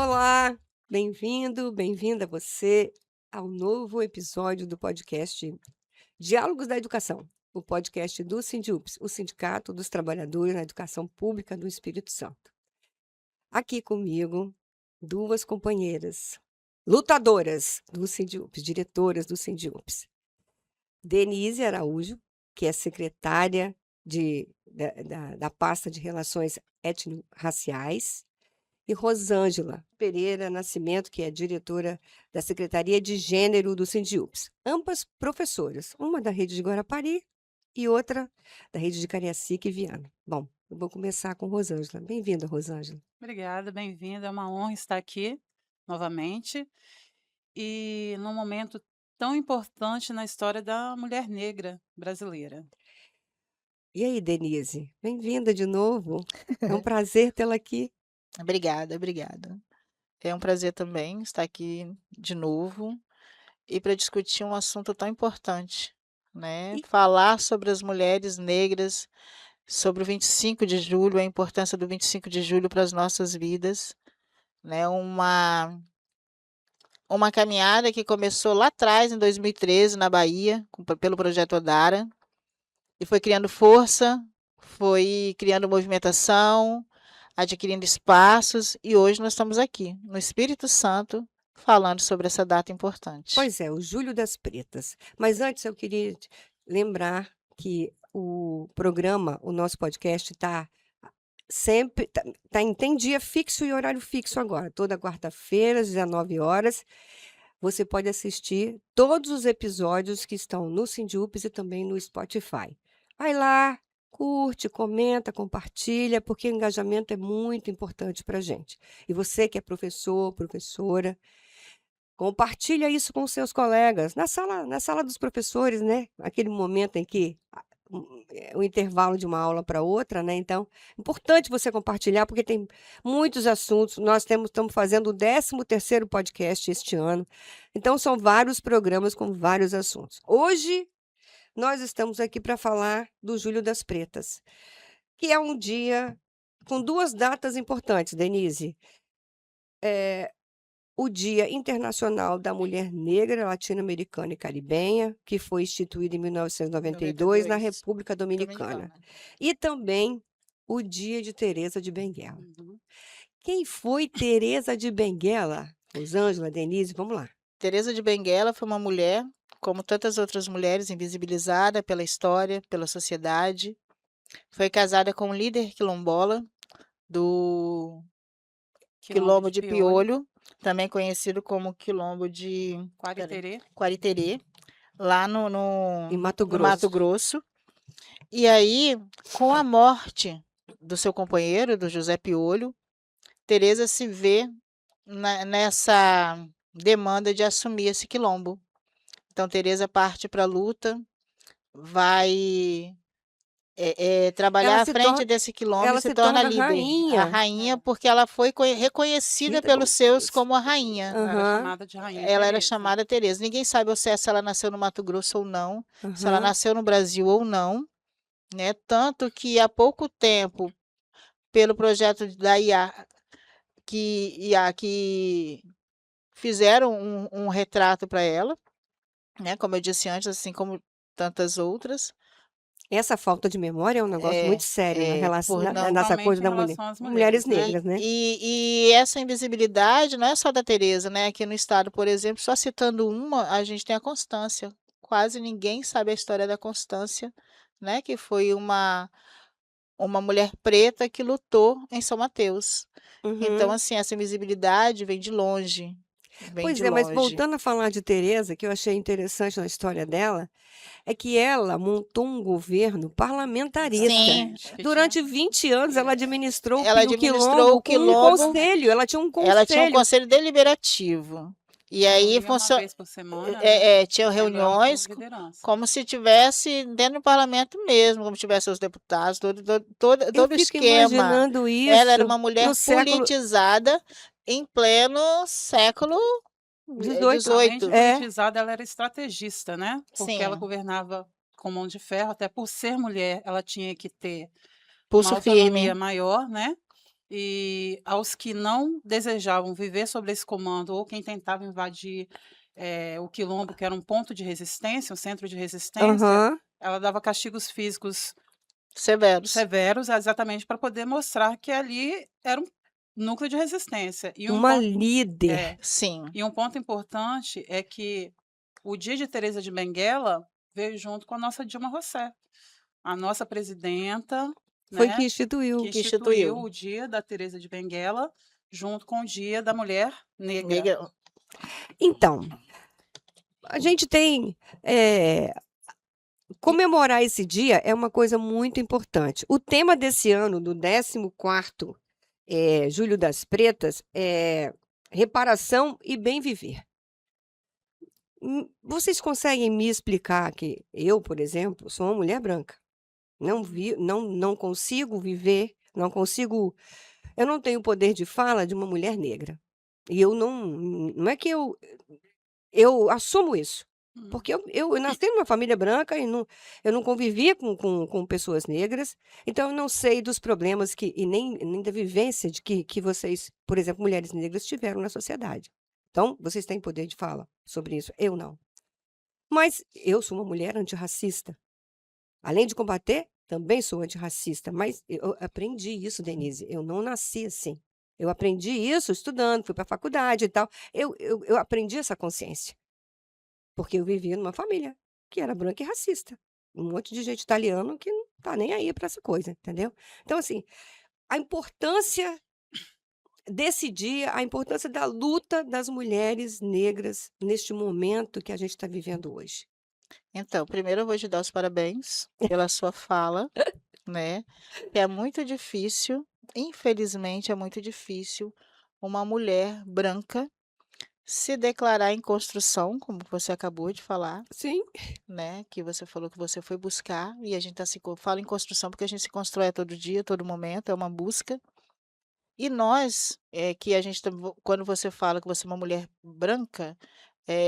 Olá, bem-vindo, bem-vinda você ao novo episódio do podcast Diálogos da Educação, o podcast do Sindiúps, o Sindicato dos Trabalhadores na Educação Pública do Espírito Santo. Aqui comigo, duas companheiras, lutadoras do Sindiúps, diretoras do Sindiúps. Denise Araújo, que é secretária da pasta de Relações Étnico-Raciais, e Rosângela Pereira Nascimento, que é diretora da Secretaria de Gênero do Sindiúps. Ambas professoras, uma da rede de Guarapari e outra da rede de Cariacica e Viana. Bom, eu vou começar com Rosângela. Bem-vinda, Rosângela. Obrigada, bem-vinda. É uma honra estar aqui novamente e num momento tão importante na história da mulher negra brasileira. E aí, Denise? Bem-vinda de novo. É um prazer tê-la aqui. Obrigada, obrigada. É um prazer também estar aqui de novo e para discutir um assunto tão importante, né? E, Falar sobre as mulheres negras, sobre o 25 de julho, a importância do 25 de julho para as nossas vidas, né? Uma caminhada que começou lá atrás, em 2013, na Bahia, pelo Projeto Odara, e foi criando força, foi criando movimentação, adquirindo espaços, e hoje nós estamos aqui, no Espírito Santo, falando sobre essa data importante. pois é, o Julho das Pretas. Mas antes eu queria lembrar que o programa, o nosso podcast, está sempre tem dia fixo e horário fixo agora. Toda quarta-feira, às 19 horas, você pode assistir todos os episódios que estão no Sindiúps e também no Spotify. Vai lá, curte, comenta, compartilha, porque o engajamento é muito importante para a gente. E você que é professor, professora, compartilha isso com os seus colegas, na sala dos professores, né, aquele momento em que o intervalo de uma aula para outra, né, então, importante você compartilhar, porque tem muitos assuntos, nós estamos fazendo o 13º podcast este ano, então são vários programas com vários assuntos. Hoje, nós estamos aqui para falar do Julho das Pretas, que é um dia com 2 datas importantes, Denise. O Dia Internacional da Mulher Negra, Latino-Americana e Caribenha, que foi instituído em 1992 na 92, República Dominicana. Dominicana. E também o Dia de Teresa de Benguela. Uhum. Quem foi Teresa de Benguela? Rosângela, Denise, vamos lá. Teresa de Benguela foi uma mulher, como tantas outras mulheres, invisibilizada pela história, pela sociedade. Foi casada com um líder quilombola do Quilombo Quilombo de de Piolho, Piolho, também conhecido como Quilombo de Quariterê. Quariterê, lá Em Mato no Mato Grosso. Grosso. E aí, com a morte do seu companheiro, do José Piolho, Teresa se vê nessa demanda de assumir esse quilombo. Então Teresa parte para a luta, vai Ela trabalhar à se frente torna, desse quilombo e ela se se torna torna líder. A rainha. rainha, porque ela foi reconhecida Tida pelos como seus como a rainha. Ela era Aham, chamada de Rainha Ela era Teresa. chamada Teresa. Ninguém sabe ao certo se ela nasceu no Mato Grosso ou não, se ela aham. nasceu no Brasil ou não, né? Tanto que há pouco tempo, pelo projeto da IA que fizeram um retrato para ela, né? Como eu disse antes, assim como tantas outras. Essa falta de memória é um negócio muito sério na relação, Por não nessa coisa Principalmente em da mulher. relação às Mulheres mulheres, né? negras, né? E essa invisibilidade não é só da Teresa, né? Aqui no estado, por exemplo, só citando uma, a gente tem a Constância. Quase ninguém sabe a história da Constância, né? Que foi uma mulher preta que lutou em São Mateus. Então, Uhum. assim, essa invisibilidade vem de longe, vem Pois de é, mas longe. voltando a falar de Teresa, que eu achei interessante na história dela, é que ela montou um governo parlamentarista. Sim, Exatamente. Que tinha... Durante 20 anos ela administrou ela o administrou o quilombo com um quilombo. conselho, ela tinha um Ela tinha um conselho. conselho deliberativo. E Se aí reunia uma vez por semana, né? tinham Sendo ela como reuniões liderança. como se tivesse dentro do parlamento mesmo, como tivesse os deputados, Eu todo o fico esquema. imaginando Ela era isso uma no mulher século politizada em pleno século XVIII. Além de XVIII. É, politizada, ela era estrategista, né? Porque ela Sim, governava com mão de ferro, até por ser mulher, ela tinha que ter uma pulso autonomia firme. maior, né? e aos que não desejavam viver sob esse comando, ou quem tentava invadir o quilombo, que era um ponto de resistência, um centro de resistência, Aham. ela dava castigos físicos Severos. severos, exatamente para poder mostrar que ali era um núcleo de resistência. E um Uma ponto, líder. Sim. e um ponto importante é que o dia de Teresa de Benguela veio junto com a nossa Dilma Rousseff, a nossa presidenta, Foi né, que instituiu. que Que instituiu instituiu. o dia da Teresa de Benguela junto com o dia da mulher negra. Negra. Então, a gente tem. Comemorar esse dia é uma coisa muito importante. O tema desse ano, do 14º Julho das Pretas, é reparação e bem viver. Vocês conseguem me explicar que eu, por exemplo, sou uma mulher branca. Não consigo viver, eu não tenho poder de fala de uma mulher negra. E não é que eu assumo isso. Hum. Porque eu nasci numa família branca e eu não convivia com pessoas negras, então eu não sei dos problemas e nem da vivência que vocês, por exemplo, mulheres negras, tiveram na sociedade. Então, vocês têm poder de fala sobre isso, eu não. Mas eu sou uma mulher antirracista. Além de combater, também sou antirracista, mas eu aprendi isso, Denise, eu não nasci assim. Eu aprendi isso estudando, fui para a faculdade e tal. Eu aprendi essa consciência. Porque eu vivia numa família que era branca e racista. Um monte de gente italiano que não tá nem aí para essa coisa, entendeu? Então, assim, a importância desse dia, a importância da luta das mulheres negras neste momento que a gente está vivendo hoje. Então, primeiro eu vou te dar os parabéns pela sua fala, né? É muito difícil, infelizmente, é muito difícil uma mulher branca se declarar em construção, como você acabou de falar, Sim, né? Que você falou que você foi buscar, e a gente fala em construção porque a gente se constrói a todo dia, a todo momento, é uma busca. E nós, que a gente, quando você fala que você é uma mulher branca,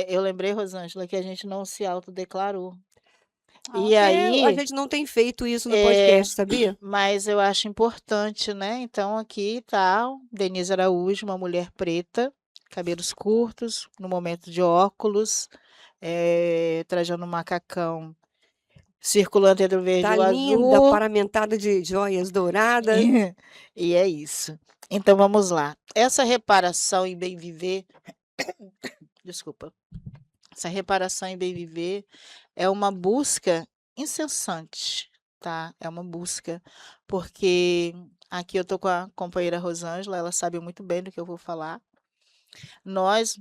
eu lembrei, Rosângela, que a gente não se autodeclarou. E a aí, gente não tem feito isso no é, podcast, sabia? mas eu acho importante, né? Então, aqui tá Denise Araújo, uma mulher preta, cabelos curtos, no momento de óculos, trajando um macacão, circulando entre o verde Tá e o linda, azul. paramentada de joias douradas. E é isso. Então vamos lá. Essa reparação em bem viver, desculpa. Essa reparação em bem viver é uma busca incessante, tá? É uma busca, porque aqui eu tô com a companheira Rosângela, ela sabe muito bem do que eu vou falar. Nós,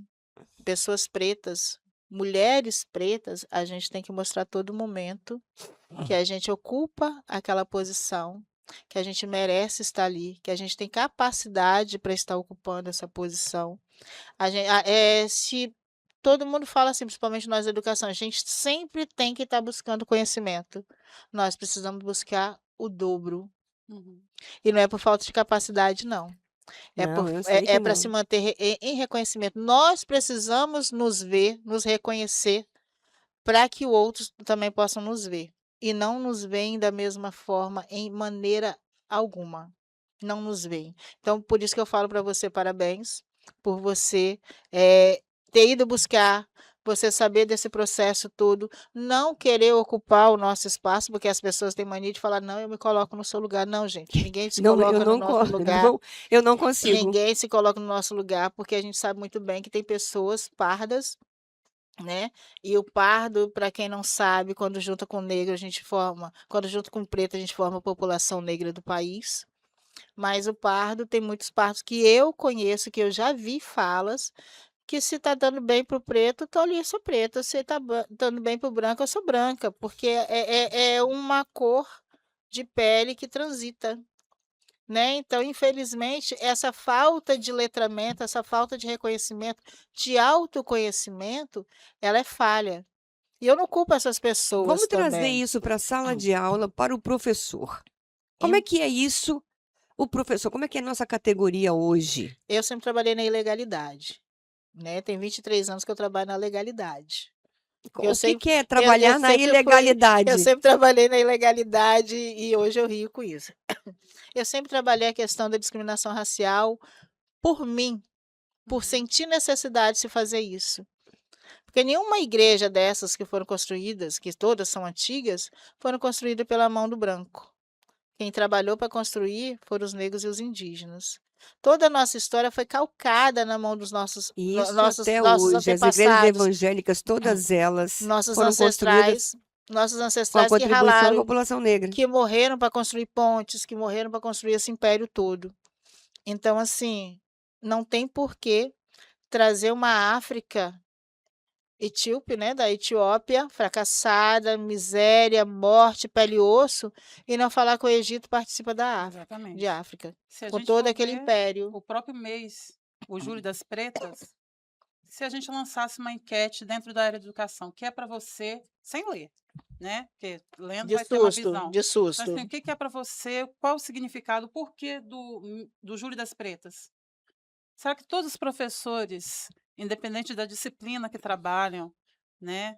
pessoas pretas, mulheres pretas, a gente tem que mostrar a todo momento que a gente ocupa aquela posição, que a gente merece estar ali, que a gente tem capacidade para estar ocupando essa posição. Se todo mundo fala assim, principalmente nós da educação, a gente sempre tem que estar buscando conhecimento. Nós precisamos buscar o dobro. Uhum. E não é por falta de capacidade, não. Não, eu sei que Para se não. manter em reconhecimento. Nós precisamos nos ver, nos reconhecer, para que outros também possam nos ver. E não nos veem da mesma forma, em maneira alguma. Não nos veem. Então, por isso que eu falo para você parabéns, por você ter ido buscar, você saber desse processo todo, não querer ocupar o nosso espaço, porque as pessoas têm mania de falar, não, eu me coloco no seu lugar. Não, gente, ninguém se Não, eu coloca no não, nosso lugar. eu não consigo. Ninguém se coloca no nosso lugar, porque a gente sabe muito bem que tem pessoas pardas, né? E o pardo, para quem não sabe, quando junta com o negro, quando junta com o preto, a gente forma a população negra do país. Mas o pardo, tem muitos pardos que eu conheço, que eu já vi falas, que se tá dando bem pro preto, então ali eu sou preta, se tá dando bem pro branco, eu sou branca, porque é uma cor de pele que transita, né? Então, infelizmente, essa falta de letramento, essa falta de reconhecimento, de autoconhecimento, ela é falha. E eu não culpo essas pessoas Vamos trazer também. isso para a sala de aula, para o professor. Como é que é isso, o professor? Como é que é a nossa categoria hoje? Eu sempre trabalhei na ilegalidade, né? Tem 23 anos que eu trabalho na legalidade. O que é trabalhar na ilegalidade? Eu sempre trabalhei na ilegalidade e hoje eu rio com isso. Eu sempre trabalhei a questão da discriminação racial por mim, por Uhum. sentir necessidade de se fazer isso. Porque nenhuma igreja dessas que foram construídas, que todas são antigas, foram construídas pela mão do branco. Quem trabalhou para construir foram os negros e os indígenas. Toda a nossa história foi calcada na mão dos nossos, E no- isso nossos, até nossos hoje, as igrejas antepassados, evangélicas, todas elas nossos foram construídas nossos com a ancestrais que contribuição da ralaram, população negra. que morreram para construir pontes, que morreram para construir esse império todo. Então, assim, não tem por que trazer uma África etíope, né, da Etiópia, fracassada, miséria, morte, pele e osso, e não falar que o Egito participa de Exatamente. África, Se a com gente todo for aquele ver império. o próprio mês, o Júlio das Pretas, se a gente lançasse uma enquete dentro da área de educação, que é para você, sem ler, né? Porque lendo De vai ter uma susto, visão. de Então, susto. assim, o que é para você? Qual o significado? O porquê do Júlio das Pretas? Será que todos os professores, independente da disciplina que trabalham, né?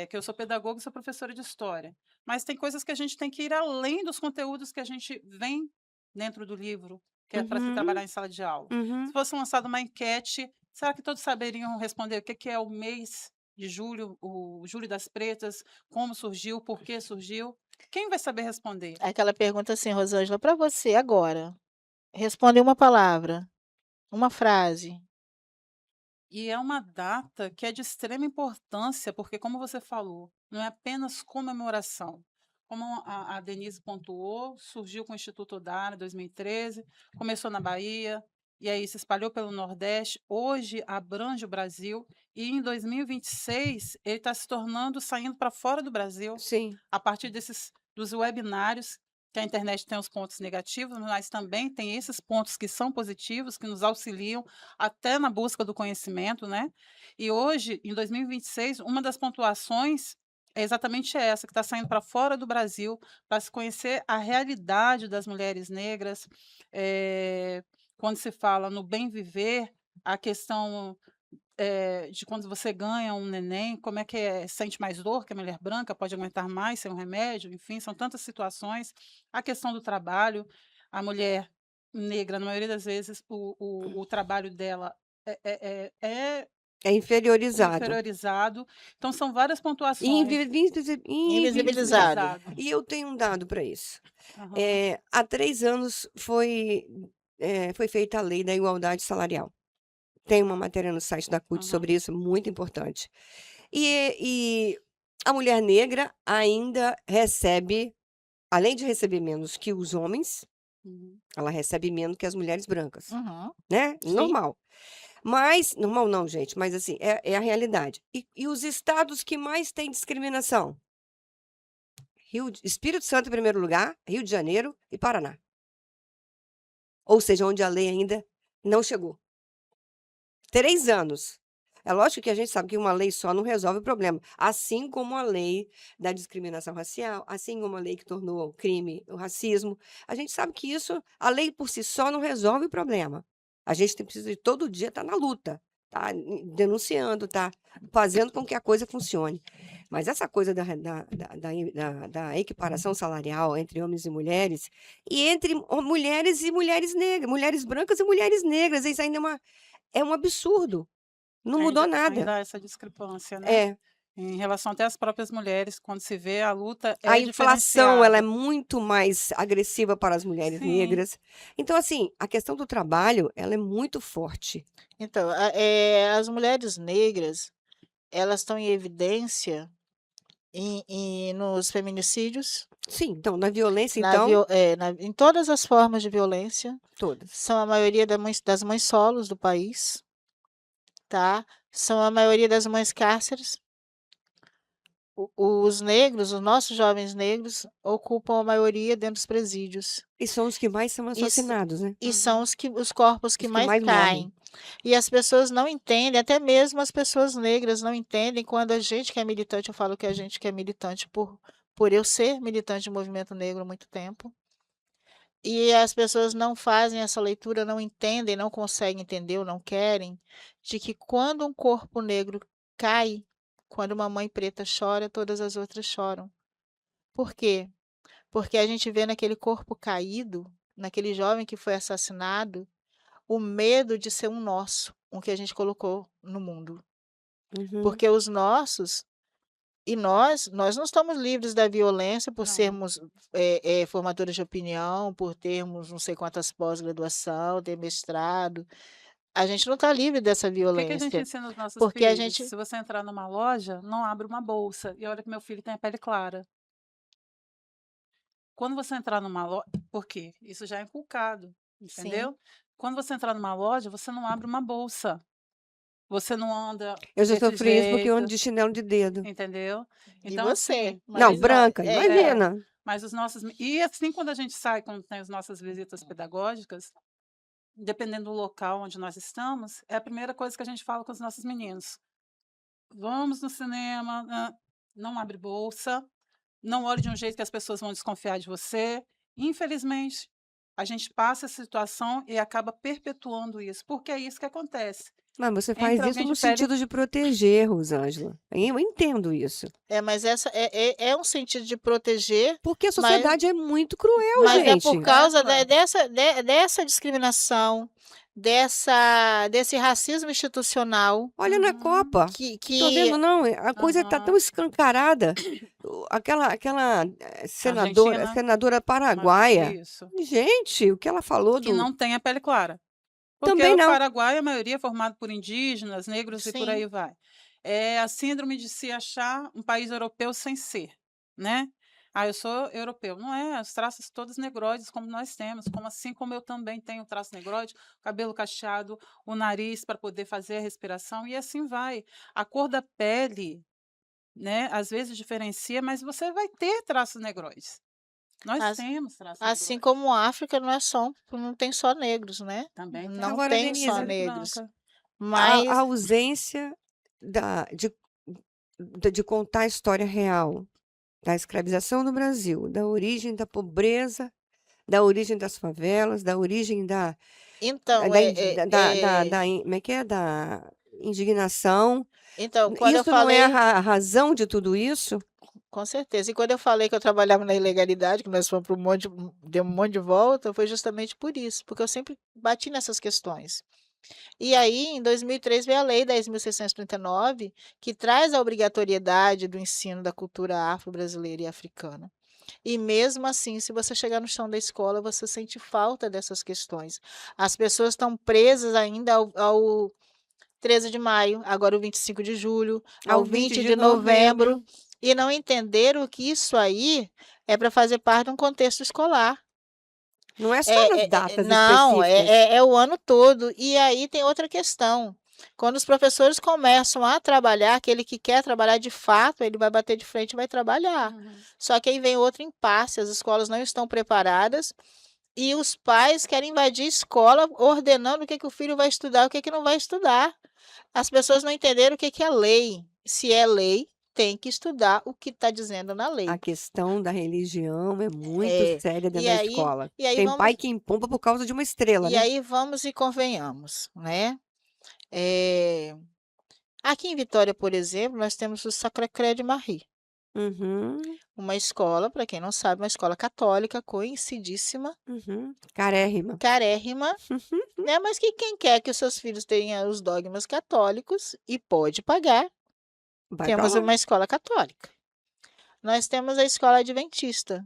Que eu sou pedagoga e sou professora de história, mas tem coisas que a gente tem que ir além dos conteúdos que a gente vem dentro do livro, que é para se Uhum, trabalhar em sala de aula. Se uhum. fosse lançada uma enquete, será que todos saberiam responder o que é o mês de julho, o Júlio das Pretas, como surgiu, por que surgiu? Quem vai saber responder? Aquela pergunta assim, Rosângela, para você agora, responde uma palavra, uma frase. E é uma data que é de extrema importância, porque, como você falou, não é apenas comemoração. Como a Denise pontuou, surgiu com o Instituto Odara em 2013, começou na Bahia, e aí se espalhou pelo Nordeste, hoje abrange o Brasil, e em 2026 ele está se tornando, saindo para fora do Brasil, Sim. a partir dos webinários, que a internet tem os pontos negativos, mas também tem esses pontos que são positivos, que nos auxiliam até na busca do conhecimento, né? E hoje, em 2026, uma das pontuações é exatamente essa, que está saindo para fora do Brasil, para se conhecer a realidade das mulheres negras. Quando se fala no bem viver, a questão de quando você ganha um neném, como é que é? Sente mais dor que a mulher branca, pode aguentar mais sem um remédio, enfim, são tantas situações. A questão do trabalho, a mulher negra, na maioria das vezes, o trabalho dela é É inferiorizado. inferiorizado. Então, são várias pontuações. Invisibilizado. Invisibilizado. E eu tenho um dado para isso. Aham, Há 3 anos foi feita a lei da igualdade salarial. Tem uma matéria no site da CUT aham, sobre isso, muito importante. E a mulher negra ainda recebe, além de receber menos que os homens, uhum, ela recebe menos que as mulheres brancas, Uhum, né? sim. Normal. Mas, normal não, gente, mas assim, é a realidade. E os estados que mais têm discriminação? Espírito Santo em primeiro lugar, Rio de Janeiro e Paraná. Ou seja, onde a lei ainda não chegou. 3 anos. É lógico que a gente sabe que uma lei só não resolve o problema, assim como a lei da discriminação racial, assim como a lei que tornou crime o racismo. A gente sabe que isso, a lei por si só não resolve o problema. A gente precisa de todo dia estar na luta, tá denunciando, tá fazendo com que a coisa funcione. Mas essa coisa da equiparação salarial entre homens e mulheres, e entre mulheres e mulheres negras, mulheres brancas e mulheres negras, isso ainda é um absurdo. Não mudou nada. ainda há essa discrepância, né? É. Em relação até às próprias mulheres, quando se vê a luta A é inflação, ela é diferenciada. muito mais agressiva para as mulheres Sim, negras. Então, assim, a questão do trabalho, ela é muito forte. Então, as mulheres negras, elas estão em evidência nos feminicídios, Sim, então, na violência, então, em todas as formas de violência, todas. são a maioria das mães solos do país, tá? São a maioria das mães cárceres. Os negros, os nossos jovens negros, ocupam a maioria dentro dos presídios. E são os que mais são Isso, assassinados, né? e são os corpos que Os que mais mais morrem. caem. E as pessoas não entendem, até mesmo as pessoas negras não entendem quando a gente que é militante, eu falo que a gente que é militante por eu ser militante do movimento negro há muito tempo. E as pessoas não fazem essa leitura, não entendem, não conseguem entender ou não querem, de que quando um corpo negro cai, quando uma mãe preta chora, todas as outras choram. Por quê? Porque a gente vê naquele corpo caído, naquele jovem que foi assassinado, o medo de ser um nosso, um que a gente colocou no mundo. Uhum. Porque os nossos, e nós não estamos livres da violência por Não. sermos formadores de opinião, por termos não sei quantas pós-graduação, ter mestrado. A gente não está livre dessa O que a gente violência. ensina os nossos Porque a filhos? gente. Se você entrar numa loja, não abre uma bolsa. E olha que meu filho tem a pele clara. Quando você entrar numa loja. Por quê? Isso já é inculcado, Sim. entendeu? Quando você entrar numa loja, você não abre uma bolsa. Você não anda Eu já desse sofri isso porque eu ando jeito, de chinelo de dedo. entendeu? E Então, você? assim, Não, Mas branca, é, imagina. mas os nossos. E assim, quando a gente sai, quando tem as nossas visitas pedagógicas, dependendo do local onde nós estamos, é a primeira coisa que a gente fala com os nossos meninos. Vamos no cinema, não abre bolsa, não olhe de um jeito que as pessoas vão desconfiar de você. Infelizmente, a gente passa essa situação e acaba perpetuando isso, porque é isso que acontece. Mas você faz Entra isso alguém no de pele. sentido de proteger, Rosângela. Eu entendo isso. mas essa é um sentido de proteger, Porque a sociedade é muito cruel, mas é por gente. causa Égua. dessa discriminação, desse racismo institucional Olha na Uhum. Copa. que, Tô vendo, que não, a coisa tá Aham. tão escancarada. Aquela senadora, Argentina. senadora paraguaia. Isso. Gente, o que ela falou Que não tem a pele clara. Porque Também o não. Paraguai, a maioria é formado por indígenas, negros e por Sim. aí vai. É a síndrome de se achar um país europeu sem ser, né? Ah, eu sou europeu. Não é, os traços todos negroides como nós temos, assim como eu também tenho traço negroide, cabelo cacheado, o nariz para poder fazer a respiração e assim vai. A cor da pele, né, às vezes diferencia, mas você vai ter traços negroides. Nós As- temos traços Assim negroides. como a África não tem só negros, né? Também tem. Não Agora, tem só Denise, negros. Branca. Mas a ausência de contar a história real da escravização no Brasil, da origem da pobreza, da origem das favelas, da origem então, como é que é? Da indignação. então, quando eu Isso não é falei, a razão de tudo isso? com certeza, e quando eu falei que eu trabalhava na ilegalidade, que nós fomos para deu um monte de volta, foi justamente por isso, porque eu sempre bati nessas questões. E aí, em 2003, veio a Lei 10.639, que traz a obrigatoriedade do ensino da cultura afro-brasileira e africana. E mesmo assim, se você chegar no chão da escola, você sente falta dessas questões. As pessoas estão presas ainda ao 13 de maio, agora o 25 de julho, ao 20 de novembro, e não entenderam que isso aí é para fazer parte de um contexto escolar. Não é só nas datas Não, específicas. é o ano todo. E aí tem outra questão. Quando os professores começam a trabalhar, aquele que quer trabalhar de fato, ele vai bater de frente e vai trabalhar. Uhum. Só que aí vem outro impasse, as escolas não estão preparadas e os pais querem invadir a escola ordenando o que o filho vai estudar, o que não vai estudar. As pessoas não entenderam o que é lei. Se é lei, tem que estudar o que está dizendo na lei. A questão da religião é muito séria dentro E da aí, escola. e aí Tem vamos, pai que empomba por causa de uma estrela, e né? aí vamos e convenhamos, né? Aqui em Vitória, por exemplo, nós temos o Sacré-Cœur de Marie, Uhum, uma escola, para quem não sabe, uma escola católica conhecidíssima, uhum. Carérrima. carérrima, né? Mas que quem quer que os seus filhos tenham os dogmas católicos e pode pagar, Vai pra temos lá. uma escola católica. Nós temos a escola adventista,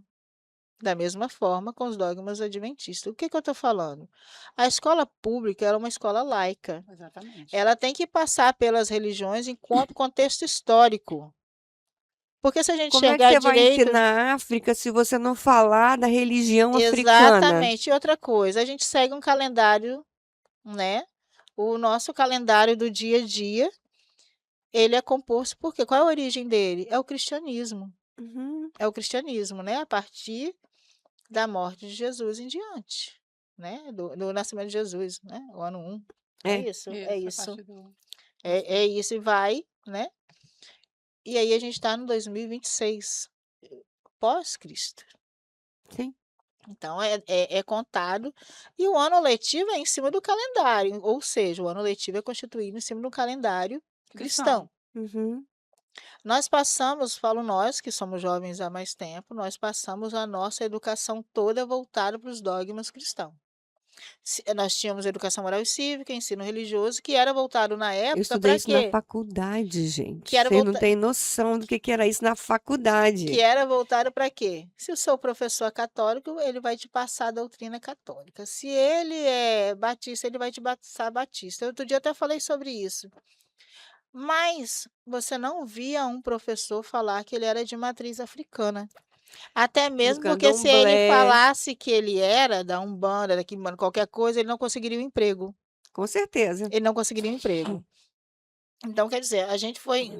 da mesma forma com os dogmas adventistas. O que eu estou falando? A escola pública ela é uma escola laica. Exatamente. Ela tem que passar pelas religiões enquanto contexto histórico. Porque se a gente Como é que chegar você vai direito. ensinar a África se você não falar da religião africana? Exatamente. E outra coisa, a gente segue um calendário, né? O nosso calendário do dia a dia, ele é composto por quê? Qual é a origem dele? É o cristianismo. Uhum. É o cristianismo, né? A partir da morte de Jesus em diante, né? Do nascimento de Jesus, né? O ano 1. É isso, é a isso. partir do É isso e vai, né? E aí a gente está no 2026, pós-Cristo. Sim. Então, é contado. E o ano letivo é em cima do calendário, ou seja, o ano letivo é constituído em cima do calendário cristão. Uhum. Nós passamos, falo nós, que somos jovens há mais tempo, nós passamos a nossa educação toda voltada para os dogmas cristãos. Nós tínhamos educação moral e cívica, ensino religioso, que era voltado na Eu época estudei para isso na quê? faculdade, gente. Que era Vocês não volta têm noção do que era isso na que faculdade. era voltado para quê? Se o seu professor é católico, ele vai te passar a doutrina católica. Se ele é batista, ele vai te passar batista. Outro dia eu até falei sobre isso. Mas você não via um professor falar que ele era de matriz africana. Até Do mesmo porque se ele candomblé, falasse que ele era da Umbanda, da Quimbanda, qualquer coisa, ele não conseguiria um emprego. com certeza. Ele não conseguiria um emprego. Então, quer dizer, a gente foi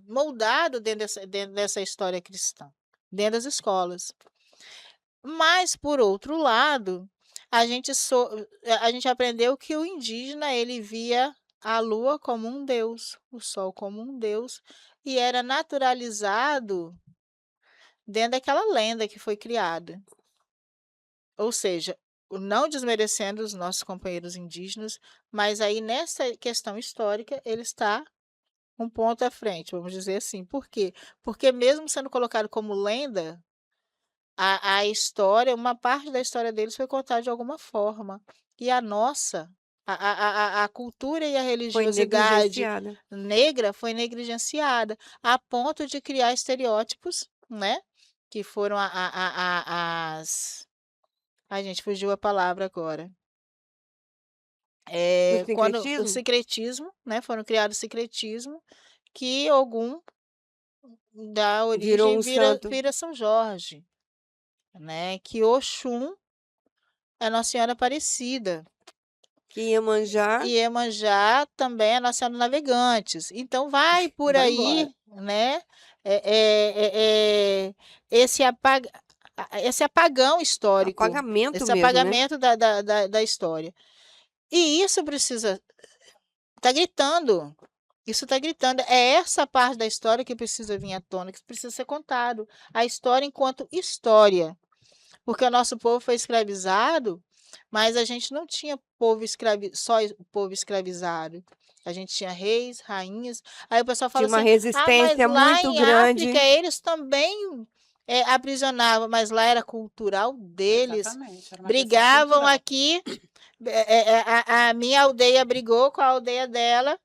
moldado dentro dessa história cristã, dentro das escolas. Mas, por outro lado, a gente aprendeu que o indígena, ele via a lua como um deus, o sol como um deus, e era naturalizado dentro daquela lenda que foi criada. Ou seja, não desmerecendo os nossos companheiros indígenas, mas aí nessa questão histórica ele está um ponto à frente, vamos dizer assim. Por quê? Porque mesmo sendo colocado como lenda, a história, uma parte da história deles foi contada de alguma forma. E a nossa, a cultura e a Foi religiosidade negligenciada. negra foi negligenciada, a ponto de criar estereótipos, né? Que foram as. Ai, gente, fugiu a palavra agora. O Quando o sincretismo secretismo, né? Foram criados secretismo, que Ogum dá virou origem, um santo. vira São Jorge, né? Que Oxum é Nossa Senhora Aparecida. Que Iemanjá E Iemanjá também é Nossa Senhora dos Navegantes. Então vai por vai embora. aí, né? Esse esse apagão histórico, Apagamento esse mesmo, né? apagamento da história. E isso precisa tá gritando, isso tá gritando. É essa parte da história que precisa vir à tona, que precisa ser contado. A história enquanto história. Porque o nosso povo foi escravizado, mas a gente não tinha só o povo escravizado. A gente tinha reis, rainhas. Aí o pessoal fala Tinha uma assim: ah, mas resistência lá muito em África grande. eles também aprisionavam, mas lá era cultural deles. Exatamente, era uma questão Brigavam cultural. aqui, a minha aldeia brigou com a aldeia dela.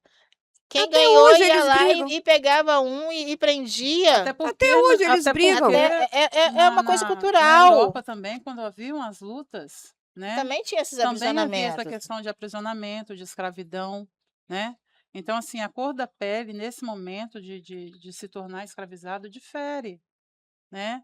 Quem Até ganhou hoje ia eles lá brigam. e pegava um e prendia. Até Até porque, hoje eles até brigam. porque É uma coisa na cultural. Europa também, quando haviam as lutas, né, Também tinha esses também havia essa aprisionamentos. questão de aprisionamento, de escravidão, né? Então, assim, a cor da pele, nesse momento de se tornar escravizado, difere, né?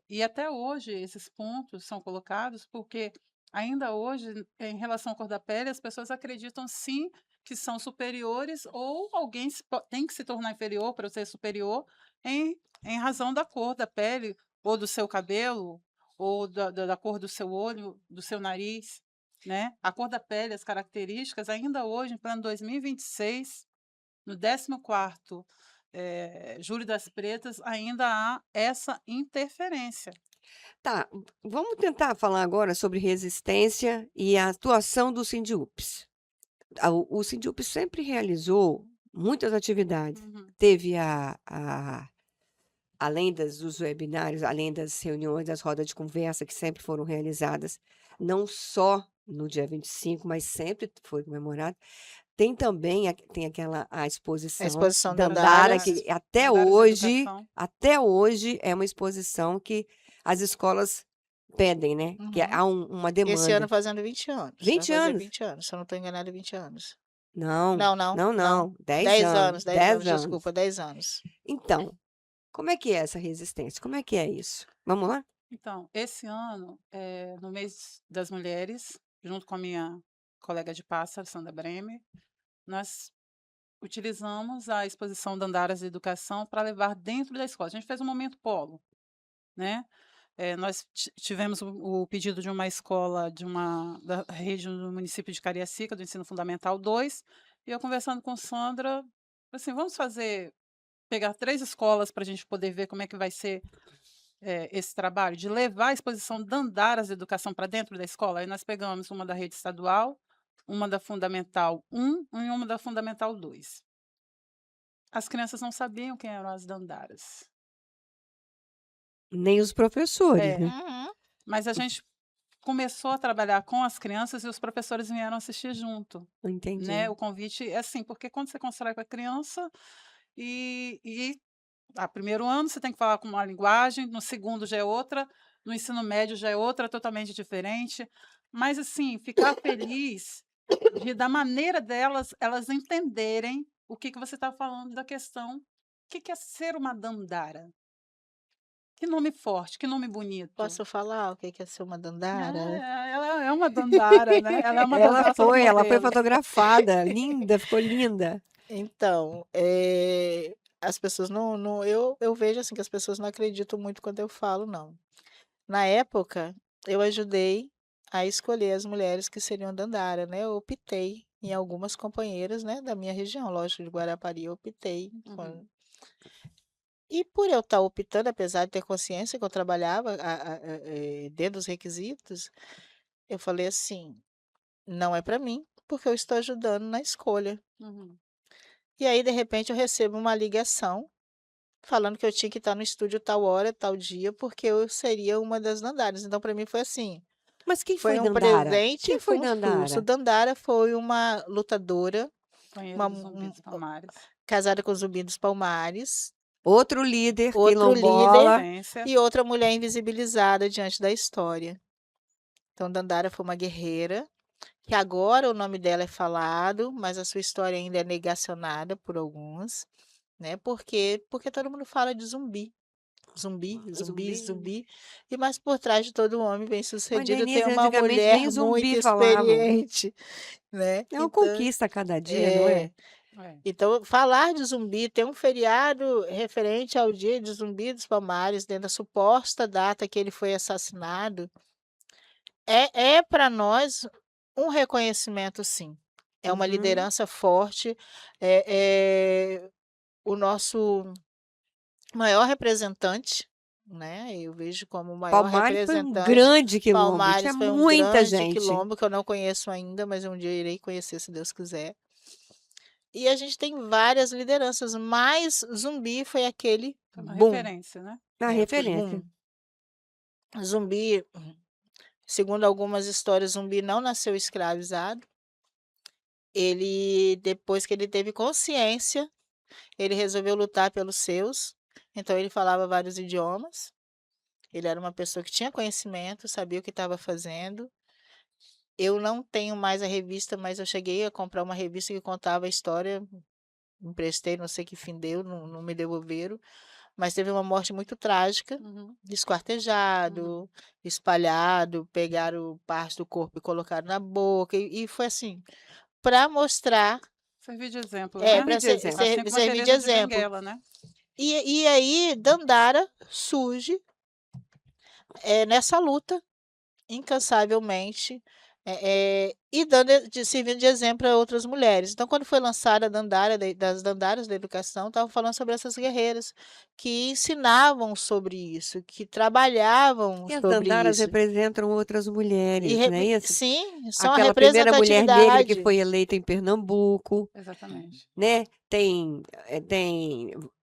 E até hoje esses pontos são colocados porque ainda hoje, em relação à cor da pele, as pessoas acreditam sim que são superiores ou alguém tem que se tornar inferior para ser superior em razão da cor da pele ou do seu cabelo ou da cor do seu olho, do seu nariz, né? A cor da pele, as características, ainda hoje, em plano 2026, no 14º Júri das Pretas, ainda há essa interferência. Tá, vamos tentar falar agora sobre resistência e a atuação do Sindiúps. O Sindiúps sempre realizou muitas atividades. Uhum. Teve além dos webinários, além das reuniões, das rodas de conversa que sempre foram realizadas, não só no dia 25, mas sempre foi comemorado. Tem também tem a A exposição exposição Dandara, Dandaras. que Dandaras da Educação. até hoje é uma exposição que as escolas pedem, né? Que há uma Esse ano demanda. fazendo 20 anos. Vai 20 fazer anos? 20 anos, se eu não estou enganada, 20 anos. Não, Não, não, não, não. não. 10 10 anos, anos, 10 10 anos, anos. desculpa, 10 anos. Então, como é que é essa resistência? Como é que é isso? Vamos lá? Então, esse ano, no mês das mulheres, junto com a minha colega de pasta, Sandra Bremer, nós utilizamos a exposição Dandaras de Educação para levar dentro da escola. A gente fez um momento polo, né? Nós tivemos o pedido de uma escola da rede do município de Cariacica, do Ensino Fundamental 2, e eu conversando com Sandra, assim, vamos pegar 3 escolas para a gente poder ver como é que vai ser esse trabalho, de levar a exposição Dandaras de Educação para dentro da escola. Aí nós pegamos uma da rede estadual, uma da Fundamental 1 e uma da Fundamental 2. As crianças não sabiam quem eram as Dandaras. Nem os professores, É, né? Uhum. mas a gente começou a trabalhar com as crianças e os professores vieram assistir junto, né? Entendi. O convite é assim, porque quando você constrói com a criança primeiro ano você tem que falar com uma linguagem, no segundo já é outra, no ensino médio já é outra, totalmente diferente. Mas assim, ficar feliz da maneira delas, elas entenderem o que você está falando da questão, o que é ser uma Dandara? Que nome forte, que nome bonito. Posso falar o que é ser uma Dandara? Ela é uma Dandara, né? Ela é uma das Ela nossas foi modelos. fotografada, linda, ficou linda. Então, as pessoas eu vejo assim que as pessoas não acreditam muito quando eu falo, não. Na época, eu ajudei a escolher as mulheres que seriam Dandara, né? Eu optei em algumas companheiras, né, da minha região, lógico, de Guarapari, eu optei. Uhum. E por eu estar optando, apesar de ter consciência que eu trabalhava dentro dos requisitos, eu falei assim: não é para mim, porque eu estou ajudando na escolha. Uhum. E aí, de repente, eu recebo uma ligação falando que eu tinha que estar no estúdio tal hora, tal dia, porque eu seria uma das Dandaras. Então, para mim, foi assim: Mas quem foi foi um Dandara? presente, Quem foi foi um susto. Dandara? Dandara foi uma lutadora, Banheiro uma, dos Zumbi dos Palmares. casada com o Zumbi dos Palmares, Outro líder outro líder quilombola. Resistência. e outra mulher invisibilizada diante da história. Então, Dandara foi uma guerreira, que agora o nome dela é falado, mas a sua história ainda é negacionada por alguns, né? Porque todo mundo fala de zumbi. Zumbi, zumbi, Zumbi. zumbi. E mais por trás de todo homem Mas, bem-sucedido tem Denise, uma antigamente nem mulher muito zumbi falavam. experiente, né? É uma Então, conquista a cada dia, não é? é. É. Então, falar de zumbi, tem um feriado referente ao dia de Zumbi dos Palmares, dentro da suposta data que ele foi assassinado, é para nós um reconhecimento, sim. É uma Uhum. liderança forte, é o nosso maior representante, né? Eu vejo como o maior Palmares foi um representante. grande quilombo, tinha Palmares foi um muita grande gente. quilombo que eu não conheço ainda, mas um dia eu irei conhecer, se Deus quiser. E a gente tem várias lideranças, mas Zumbi foi aquele Foi uma boom, referência, né? A né? referência. Boom. Zumbi, segundo algumas histórias, Zumbi não nasceu escravizado. Ele, depois que ele teve consciência, ele resolveu lutar pelos seus. Então ele falava vários idiomas. Ele era uma pessoa que tinha conhecimento, sabia o que estava fazendo. Eu não tenho mais a revista, mas eu cheguei a comprar uma revista que contava a história. Emprestei, não sei que fim deu, não me devolveram. Mas teve uma morte muito trágica, Uhum. esquartejado, espalhado, pegaram parte do corpo e colocaram na boca. E foi assim, para mostrar, Servir de exemplo, é, né? para De exemplo. Assim como a servir de Teresa de exemplo. Benguela, né? E aí, Dandara surge nessa luta, incansavelmente, e servindo de exemplo a outras mulheres. Então, quando foi lançada a Dandara, das Dandaras da Educação, estavam falando sobre essas guerreiras que ensinavam sobre isso, que trabalhavam E as sobre Dandaras isso. representam outras mulheres, não é isso? Sim, são a Aquela primeira mulher negra que representatividade. foi eleita em Pernambuco, Exatamente. né?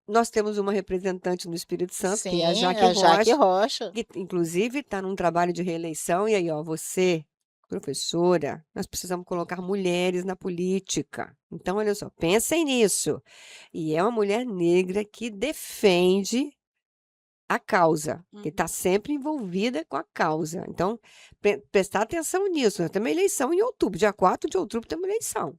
Nós temos uma representante no Espírito Santo, que é a Sim, Jaque a Jaque Rocha, Rocha. que inclusive está num trabalho de reeleição. E aí, ó, você, professora, nós precisamos colocar mulheres na política. Então, olha só, pensem nisso. E é uma mulher negra que defende a causa, que está Uhum. sempre envolvida com a causa. Então, prestar atenção nisso. Nós temos eleição em outubro, dia 4 de outubro temos eleição.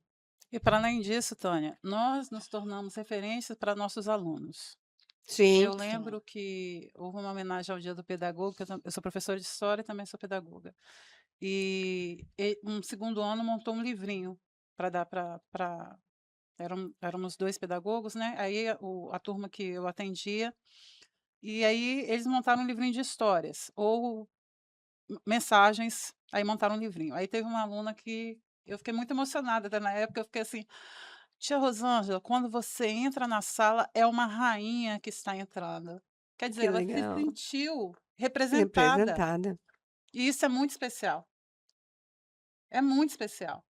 E para além disso, Tânia, nós nos tornamos referências para nossos alunos. Sim. Eu lembro que houve uma homenagem ao Dia do Pedagogo, que eu sou professora de história e também sou pedagoga. E um segundo ano montou um livrinho para dar para. Éramos dois pedagogos, né? Aí a turma que eu atendia, e aí eles montaram um livrinho de histórias, ou mensagens, aí montaram um livrinho. Aí teve uma aluna que eu fiquei muito emocionada, até na época eu fiquei assim, tia Rosângela, quando você entra na sala, é uma rainha que está entrando. Quer dizer, Que ela se legal. sentiu representada. Representada. E isso é muito especial. É muito especial.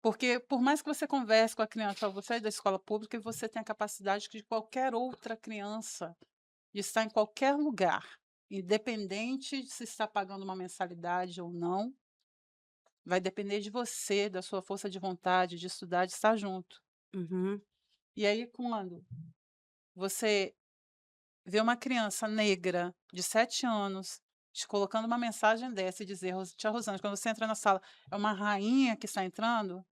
Porque por mais que você converse com a criança, você é da escola pública e você tem a capacidade de qualquer outra criança de estar em qualquer lugar, independente de se está pagando uma mensalidade ou não, vai depender de você, da sua força de vontade, de estudar, de estar junto. Uhum. E aí, quando você vê uma criança negra de 7 anos te colocando uma mensagem dessa e dizer: Tia Rosângela, quando você entra na sala, é uma rainha que está entrando,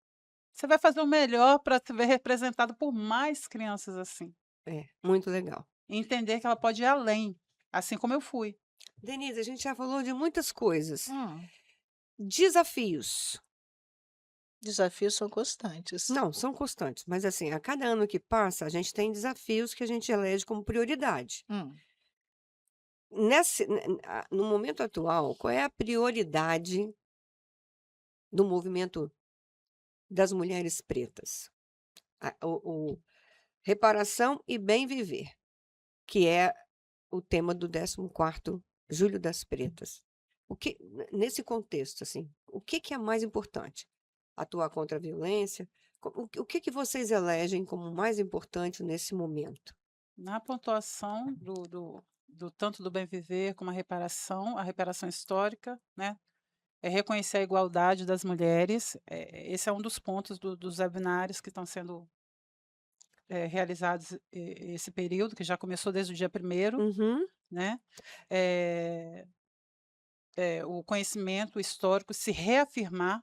você vai fazer o melhor para se ver representado por mais crianças assim. É, muito legal. E entender que ela pode ir além, assim como eu fui. Denise, a gente já falou de muitas coisas. Hum, Desafios. desafios são constantes. Não, são constantes, mas assim, a cada ano que passa, a gente tem desafios que a gente elege como prioridade. Hum. No momento atual, qual é a prioridade do movimento das mulheres pretas? Reparação e bem viver, que é o tema do 14º Julho das Pretas. Nesse contexto, assim, o que é mais importante? Atuar contra a violência? O que vocês elegem como mais importante nesse momento? Na pontuação do tanto do bem viver como a reparação histórica, né? É reconhecer a igualdade das mulheres. Esse é um dos pontos dos webinários que estão sendo realizados esse período, que já começou desde o dia 1º, Uhum. né? O conhecimento histórico, se reafirmar,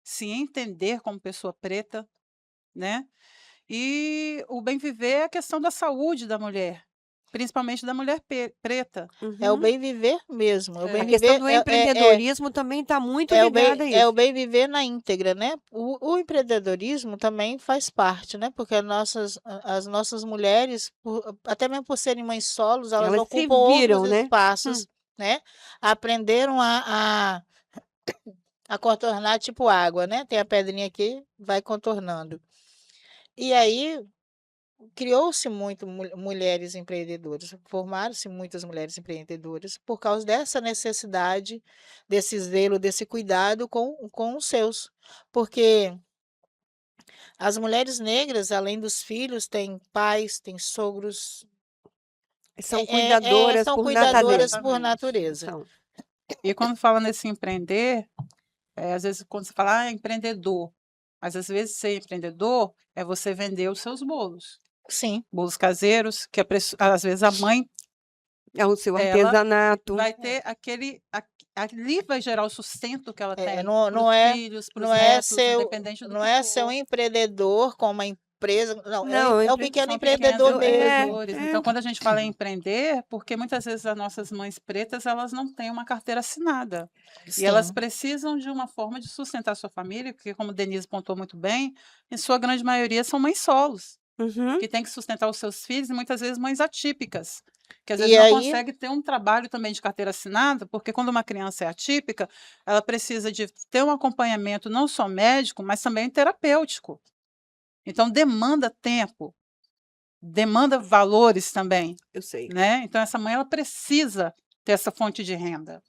se entender como pessoa preta, né? E o bem viver é a questão da saúde da mulher, principalmente da mulher preta. É o Uhum. bem viver mesmo. É o É. bem A questão viver do é empreendedorismo também está muito é o ligada a bem, é o isso. bem viver na íntegra, né? O empreendedorismo também faz parte, né? Porque as nossas mulheres, até mesmo por serem mães solos, elas Elas se ocupam outros viram, né? espaços, né? Aprenderam a contornar tipo água, né? Tem a pedrinha aqui, vai contornando. E aí criou-se muito mulheres empreendedoras, formaram-se muitas mulheres empreendedoras por causa dessa necessidade, desse zelo, desse cuidado com os seus. Porque as mulheres negras, além dos filhos, têm pais, têm sogros, São cuidadoras são por cuidadoras natureza. por Exatamente. natureza. São. E quando fala nesse empreender, às vezes quando você fala empreendedor, mas às vezes ser empreendedor é você vender os seus bolos. Sim. Bolos caseiros, que às vezes a mãe É o seu dela artesanato. vai ter ali vai gerar o sustento que ela tem Não para os é, filhos, para os não é netos, ser, independente do não que é ser um for. empreendedor com uma empresa, não, Não, é o pequeno São pequenos empreendedor mesmo. empreendedores. Então, quando a gente fala em empreender, porque muitas vezes as nossas mães pretas, elas não têm uma carteira assinada. E elas Sim. precisam de uma forma de sustentar sua família, porque, como Denise pontuou muito bem, em sua grande maioria são mães solos, Uhum. que têm que sustentar os seus filhos, e muitas vezes mães atípicas, que às E vezes não aí- conseguem ter um trabalho também de carteira assinada, porque quando uma criança é atípica, ela precisa de ter um acompanhamento não só médico, mas também terapêutico. Então, demanda tempo, demanda valores também, Eu sei. né? Então, essa mãe ela precisa ter essa fonte de renda.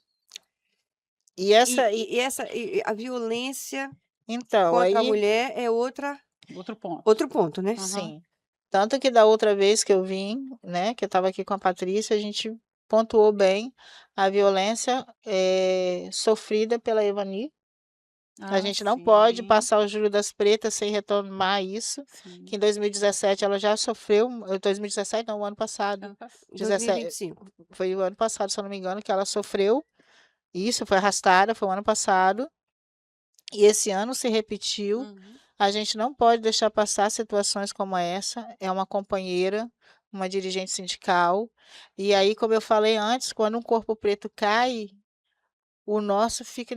E essa, E a violência então, contra a aí, mulher é Outro ponto. ponto, né? Uhum. sim. Tanto que da outra vez que eu vim, né, que eu estava aqui com a Patrícia, a gente pontuou bem a violência sofrida pela Evani. A gente não pode sim, passar o Júlio das Pretas sem retomar isso, sim. que em 2017 ela já sofreu, 2017 não, o ano passado, Ano passado. 17, 2025. foi o ano passado, se eu não me engano, que ela sofreu, isso foi arrastada, foi o ano passado, e esse ano se repetiu. Uhum. A gente não pode deixar passar situações como essa. É uma companheira, uma dirigente sindical. E aí, como eu falei antes, quando um corpo preto cai, o nosso fica.